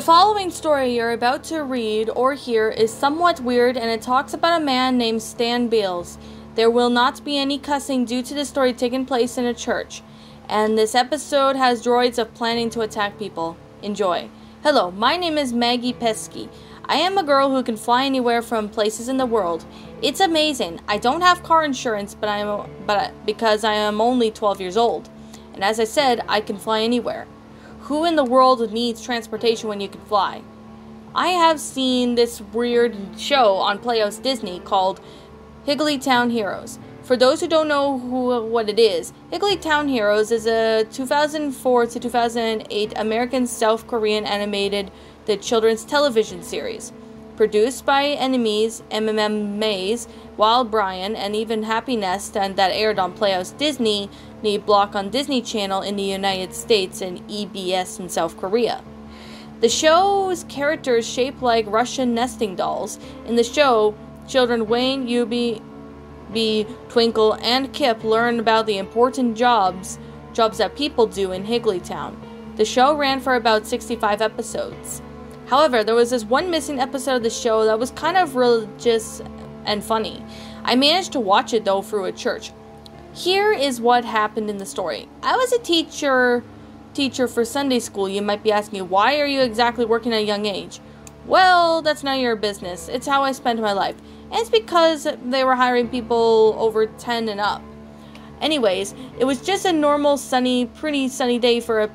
The following story you're about to read or hear is somewhat weird, and it talks about a man named Stan Beals. There will not be any cussing due to the story taking place in a church, and this episode has droids of planning to attack people. Enjoy. Hello, my name is Maggie Pesky. I am a girl who can fly anywhere from places in the world. It's amazing. I don't have car insurance, because I am only 12 years old. And as I said, I can fly anywhere. Who in the world needs transportation when you can fly? I have seen this weird show on Playhouse Disney called Higglytown Heroes. For those who don't know what it is, Higglytown Heroes is a 2004 to 2008 American South Korean animated children's television series. Produced by Enemies, Maze, Wild Brian, and even Happy Nest, and that aired on Playhouse Disney block on Disney Channel in the United States and EBS in South Korea. The show's characters shaped like Russian nesting dolls. In the show, children Wayne, Yubi, Twinkle, and Kip learn about the important jobs that people do in Higglytown. The show ran for about 65 episodes. However, there was this one missing episode of the show that was kind of religious and funny. I managed to watch it though through a church. Here is what happened in the story. I was a teacher for Sunday school. You might be asking, why are you exactly working at a young age? Well, that's none of your business. It's how I spent my life. And it's because they were hiring people over 10 and up. Anyways, it was just a normal pretty sunny day for a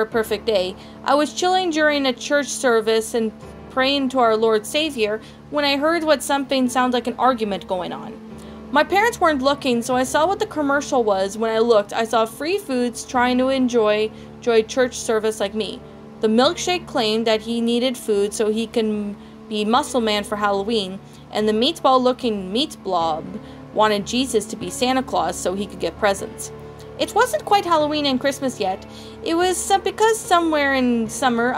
perfect day. I was chilling during a church service and praying to our Lord Savior when I heard what something sounded like an argument going on. My parents weren't looking, so I saw what the commercial was. When I looked, I saw free foods trying to enjoy church service like me. The milkshake claimed that he needed food so he can be Muscle Man for Halloween, and the meatball-looking meat blob wanted Jesus to be Santa Claus so he could get presents. It wasn't quite Halloween and Christmas yet. It was because somewhere in summer,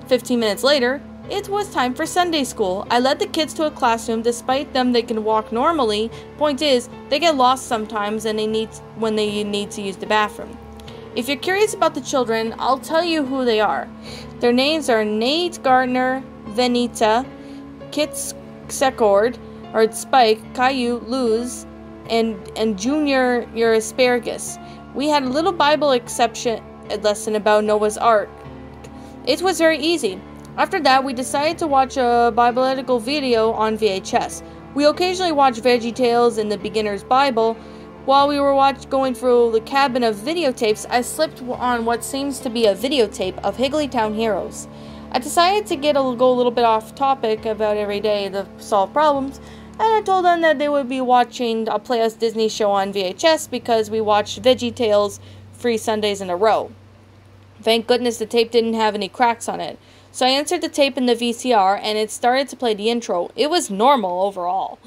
15 minutes later, it was time for Sunday school. I led the kids to a classroom. Despite them, they can walk normally. Point is, they get lost sometimes when they need to use the bathroom. If you're curious about the children, I'll tell you who they are. Their names are Nate Gardner, Venita, Kit Secord, or Spike, Caillou, Luz, and Junior, your asparagus. We had a little Bible lesson about Noah's Ark. It was very easy. After that, we decided to watch a biblical video on VHS. We occasionally watch VeggieTales in the Beginner's Bible. While we were going through the cabinet of videotapes, I slipped on what seems to be a videotape of Higglytown Heroes. I decided to go a little bit off topic about every day to solve problems, and I told them that they would be watching a Playhouse Disney show on VHS because we watched VeggieTales 3 Sundays in a row. Thank goodness the tape didn't have any cracks on it. So I inserted the tape in the VCR, and it started to play the intro. It was normal overall.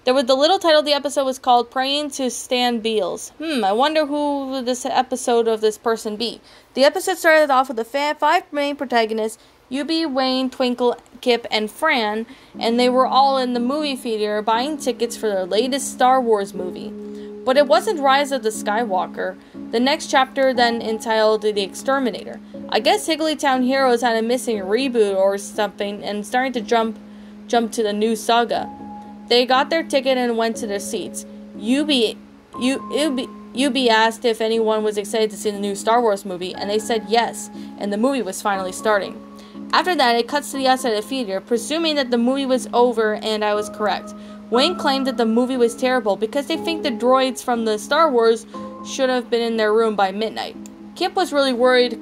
The little title of the episode was called Praying to Stan Beals. I wonder who this episode of this person be. The episode started off with the 5 main protagonists, Yubi, Wayne, Twinkle, Kip, and Fran, and they were all in the movie theater buying tickets for their latest Star Wars movie. But it wasn't Rise of the Skywalker. The next chapter then entitled The Exterminator. I guess Higglytown Heroes had a missing reboot or something and starting to jump to the new saga. They got their ticket and went to their seats. Yubi asked if anyone was excited to see the new Star Wars movie, and they said yes, and the movie was finally starting. After that, it cuts to the outside of the theater, presuming that the movie was over, and I was correct. Wayne claimed that the movie was terrible because they think the droids from the Star Wars should have been in their room by midnight. Kip was really worried,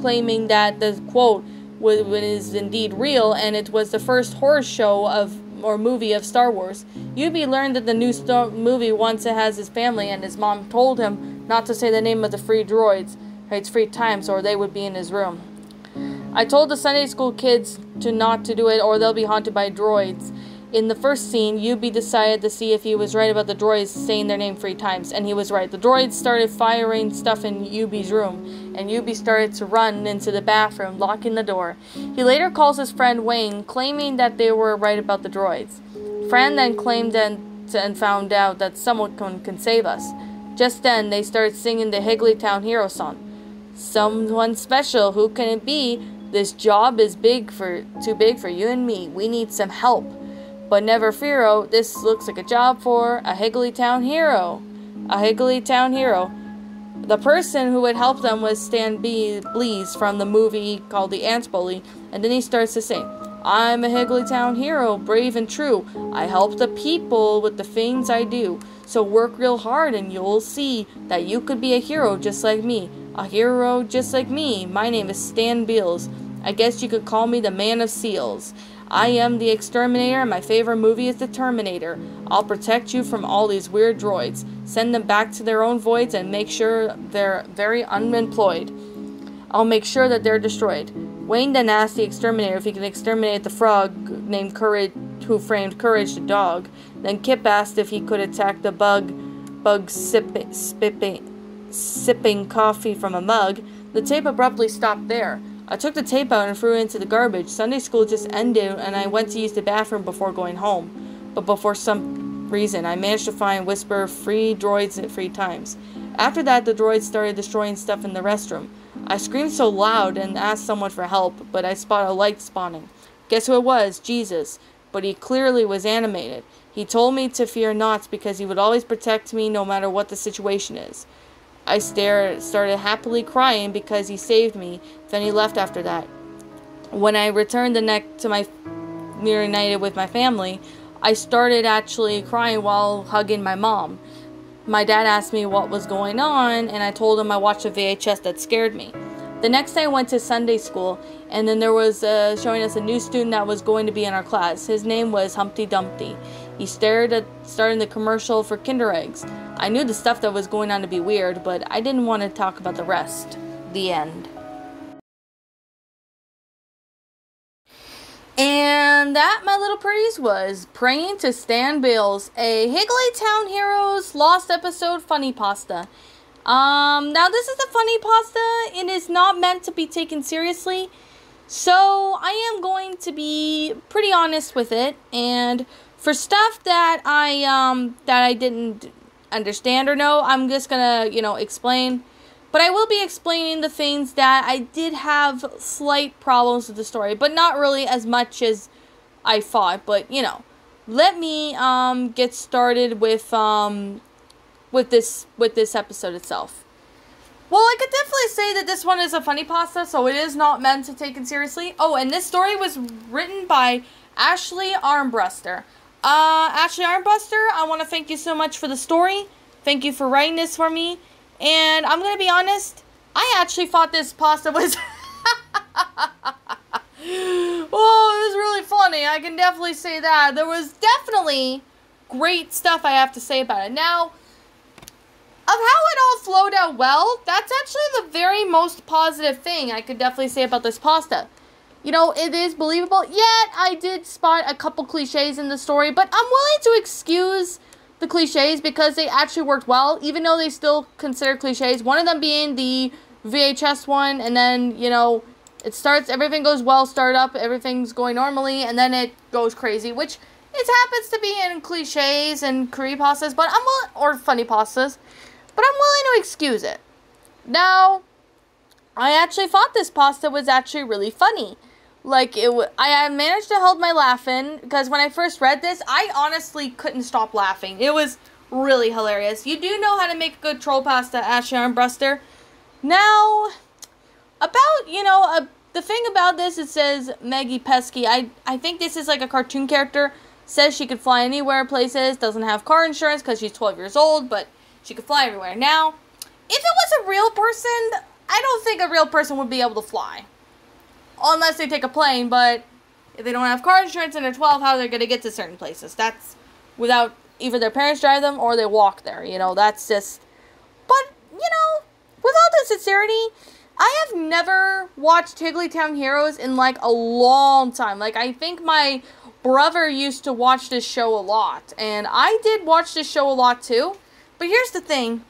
claiming that the quote was indeed real, and it was the first horror show or movie of Star Wars. Yubi learned that the new movie once it has his family, and his mom told him not to say the name of the free droids, it's free times, or they would be in his room. I told the Sunday school kids not to do it, or they'll be haunted by droids. In the first scene, Yubi decided to see if he was right about the droids saying their name 3 times, and he was right. The droids started firing stuff in Yubi's room, and Yubi started to run into the bathroom, locking the door. He later calls his friend Wayne, claiming that they were right about the droids. Fran then claimed and found out that someone can save us. Just then, they started singing the Higglytown Hero song. Someone special, who can it be? This job is too big for you and me. We need some help. But never fear, oh, this looks like a job for a Higglytown hero. A Higglytown hero. The person who would help them was Stan Beals from the movie called The Ant Bully. And then he starts to sing, I'm a Higglytown hero, brave and true. I help the people with the things I do. So work real hard and you'll see that you could be a hero just like me. A hero just like me. My name is Stan Beals. I guess you could call me the Man of Seals. I am the exterminator and my favorite movie is The Terminator. I'll protect you from all these weird droids. Send them back to their own voids and make sure they're very unemployed. I'll make sure that they're destroyed. Wayne then asked the exterminator if he could exterminate the frog named Courage, who framed Courage the dog. Then Kip asked if he could attack the bug sipping coffee from a mug. The tape abruptly stopped there. I took the tape out and threw it into the garbage. Sunday school just ended and I went to use the bathroom before going home. But before some reason, I managed to find Whisper 3 droids 3 times. After that, the droids started destroying stuff in the restroom. I screamed so loud and asked someone for help, but I spotted a light spawning. Guess who it was? Jesus. But he clearly was animated. He told me to fear not because he would always protect me no matter what the situation is. I started happily crying because he saved me. Then he left after that. When I returned to my reunited with my family, I started actually crying while hugging my mom. My dad asked me what was going on, and I told him I watched a VHS that scared me. The next day I went to Sunday school, and then there was showing us a new student that was going to be in our class. His name was Humpty Dumpty. He started the commercial for Kinder Eggs. I knew the stuff that was going on to be weird, but I didn't want to talk about the rest. The end. And that, my little pretties, was Praying to Stan Beals, a Higglytown Heroes Lost episode funny pasta. Now this is a funny pasta. It is not meant to be taken seriously. So I am going to be pretty honest with it, and for stuff that I didn't understand or know, I'm just gonna, explain. But I will be explaining the things that I did have slight problems with the story, but not really as much as I thought. But let me get started with this episode itself. Well, I could definitely say that this one is a funny pasta, so it is not meant to take it seriously. Oh, and this story was written by Ashley Armbruster. Ashley Armbruster, I want to thank you so much for the story. Thank you for writing this for me. And I'm going to be honest, I actually thought this pasta was... Oh, it was really funny. I can definitely say that. There was definitely great stuff I have to say about it. Now, of how it all flowed out well, that's actually the very most positive thing I could definitely say about this pasta. It is believable, yet I did spot a couple cliches in the story, but I'm willing to excuse the cliches because they actually worked well, even though they still consider cliches. One of them being the VHS one, and then, it starts, everything goes well, start up, everything's going normally, and then it goes crazy, which it happens to be in cliches and creepypastas, but or funny pastas, but I'm willing to excuse it. Now, I actually thought this pasta was actually really funny. I managed to hold my laughing, because when I first read this, I honestly couldn't stop laughing. It was really hilarious. You do know how to make a good troll pasta, Ashley Armbruster. Now, about, the thing about this, it says Maggie Pesky. I think this is like a cartoon character. Says she could fly anywhere, places, doesn't have car insurance because she's 12 years old, but she could fly everywhere. Now, if it was a real person, I don't think a real person would be able to fly. Unless they take a plane, but if they don't have car insurance and they're 12, how are they going to get to certain places? That's without either their parents drive them or they walk there. That's just... But, with all the sincerity, I have never watched Higglytown Heroes in, a long time. I think my brother used to watch this show a lot. And I did watch this show a lot, too. But here's the thing.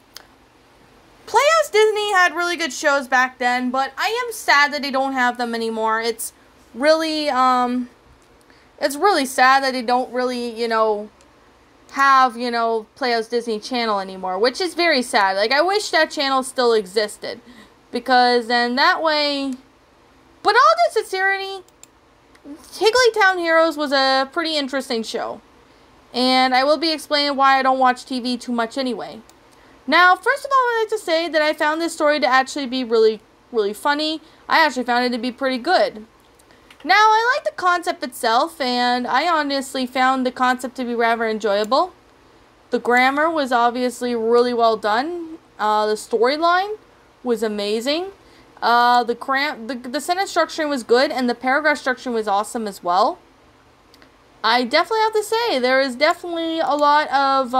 Playhouse Disney had really good shows back then, but I am sad that they don't have them anymore. It's really sad that they don't really, have, Playhouse Disney Channel anymore, which is very sad. I wish that channel still existed, because then that way, But all due sincerity, Higglytown Heroes was a pretty interesting show. And I will be explaining why I don't watch TV too much anyway. Now, first of all, I'd like to say that I found this story to actually be really, really funny. I actually found it to be pretty good. Now, I like the concept itself, and I honestly found the concept to be rather enjoyable. The grammar was obviously really well done. The storyline was amazing. The sentence structuring was good, and the paragraph structuring was awesome as well. I definitely have to say, there is definitely a lot of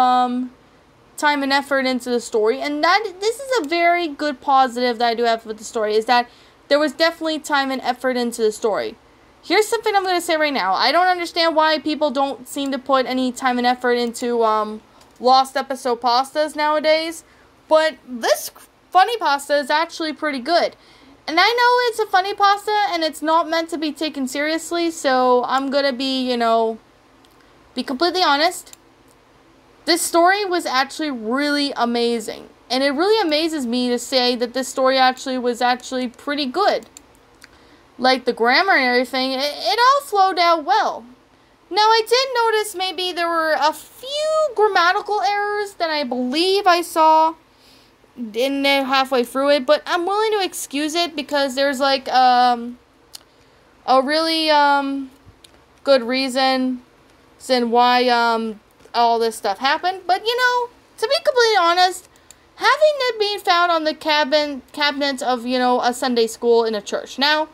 time and effort into the story, and this is a very good positive that I do have with the story, is that there was definitely time and effort into the story. Here's something I'm going to say right now. I don't understand why people don't seem to put any time and effort into lost episode pastas nowadays, but this funny pasta is actually pretty good. And I know it's a funny pasta and it's not meant to be taken seriously, so I'm going to be, be completely honest. This story was actually really amazing. And it really amazes me to say that this story was actually pretty good. Like the grammar and everything, it all flowed out well. Now, I did notice maybe there were a few grammatical errors that I believe I saw in there halfway through it, but I'm willing to excuse it because there's like a really good reason why all this stuff happened. But to be completely honest, having it being found on the cabinet of a Sunday school in a church. Now,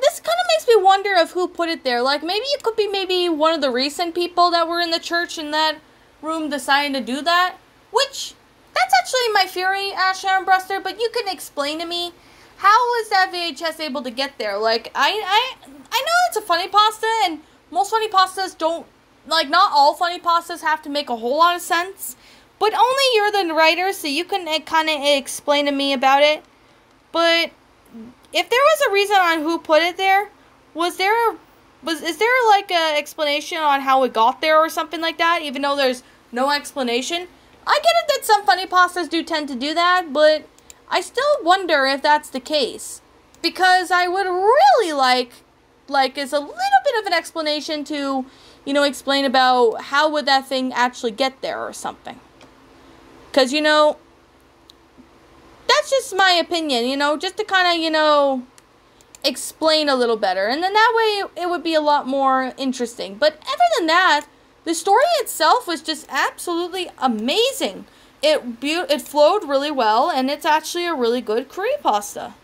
this kind of makes me wonder of who put it there. Like, maybe it could be one of the recent people that were in the church in that room deciding to do that. Which, that's actually my theory, Armbruster, but you can explain to me, how was that VHS able to get there? Like, I know it's a funny pasta, and most funny pastas don't, like, not all funny pastas have to make a whole lot of sense, but only you're the writer, so you can kind of explain to me about it. But if there was a reason on who put it there, is there like an explanation on how it got there or something like that, even though there's no explanation? I get it that some funny pastas do tend to do that, but I still wonder if that's the case. Because I would really like is a little bit of an explanation to, explain about how would that thing actually get there or something. Because, that's just my opinion, just to kind of, explain a little better. And then that way it would be a lot more interesting. But other than that, the story itself was just absolutely amazing. It flowed really well, and it's actually a really good creepypasta.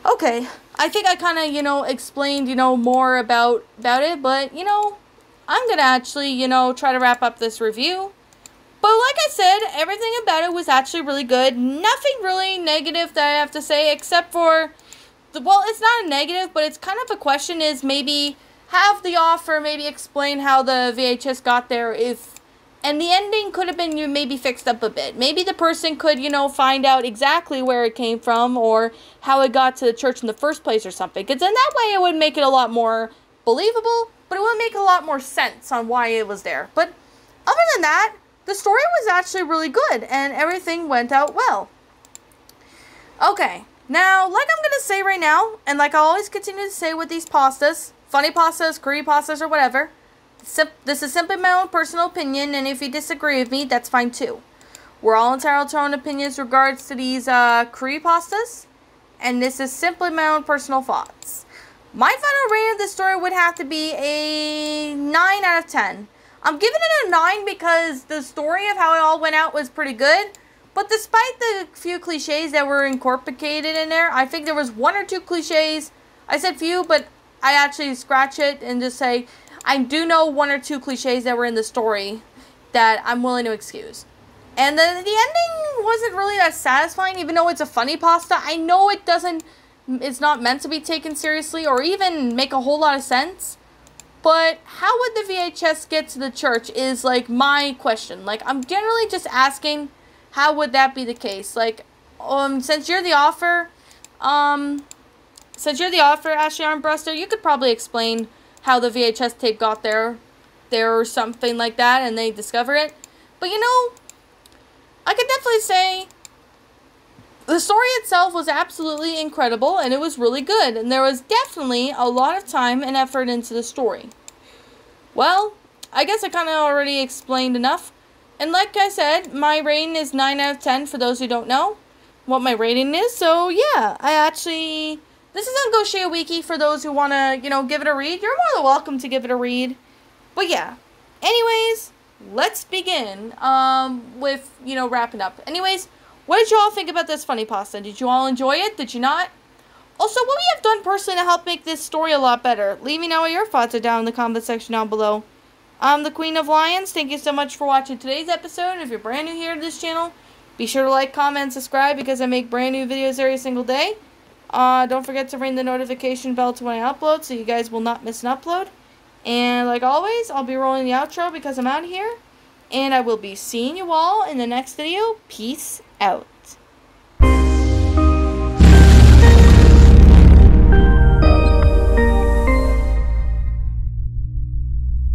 Okay, I think I kind of, explained, more about it, but, I'm going to actually, try to wrap up this review. But like I said, everything about it was actually really good. Nothing really negative that I have to say, except for, well, it's not a negative, but it's kind of a question is maybe have the author maybe explain how the VHS got there and the ending could have been maybe fixed up a bit. Maybe the person could, find out exactly where it came from or how it got to the church in the first place or something. Because in that way it would make it a lot more believable, but it would make a lot more sense on why it was there. But other than that, the story was actually really good and everything went out well. Okay, now, like I'm going to say right now, and like I always continue to say with these pastas, funny pastas, curry pastas, or whatever, this is simply my own personal opinion, and if you disagree with me, that's fine too. We're all entitled to our own opinions regards to these curry pastas, and this is simply my own personal thoughts. My final rating of this story would have to be a 9 out of 10. I'm giving it a 9 because the story of how it all went out was pretty good, but despite the few cliches that were incorporated in there, I think there was one or two cliches. I said few, but I actually scratch it and just say, I do know one or two cliches that were in the story that I'm willing to excuse. And the ending wasn't really that satisfying, even though it's a funny pasta. I know it's not meant to be taken seriously or even make a whole lot of sense. But how would the VHS get to the church is, like, my question. Like, I'm generally just asking, how would that be the case? Like, since you're the author, Ashley Armbruster, you could probably explain how the VHS tape got there or something like that, and they discover it. But, I could definitely say The story itself was absolutely incredible, and it was really good, and there was definitely a lot of time and effort into the story. Well, I guess I kind of already explained enough. And like I said, my rating is 9 out of 10 for those who don't know what my rating is. So, yeah, this is on Go Share Wiki for those who want to, give it a read. You're more than welcome to give it a read. But, yeah. Anyways, let's begin with, wrapping up. Anyways, what did you all think about this funny pasta? Did you all enjoy it? Did you not? Also, what we have done personally to help make this story a lot better? Leave me know what your thoughts are down in the comment section down below. I'm the Queen of Lions. Thank you so much for watching today's episode. If you're brand new here to this channel, be sure to like, comment, and subscribe because I make brand new videos every single day. Don't forget to ring the notification bell to when I upload so you guys will not miss an upload. And like always, I'll be rolling the outro because I'm out of here. And I will be seeing you all in the next video. Peace out.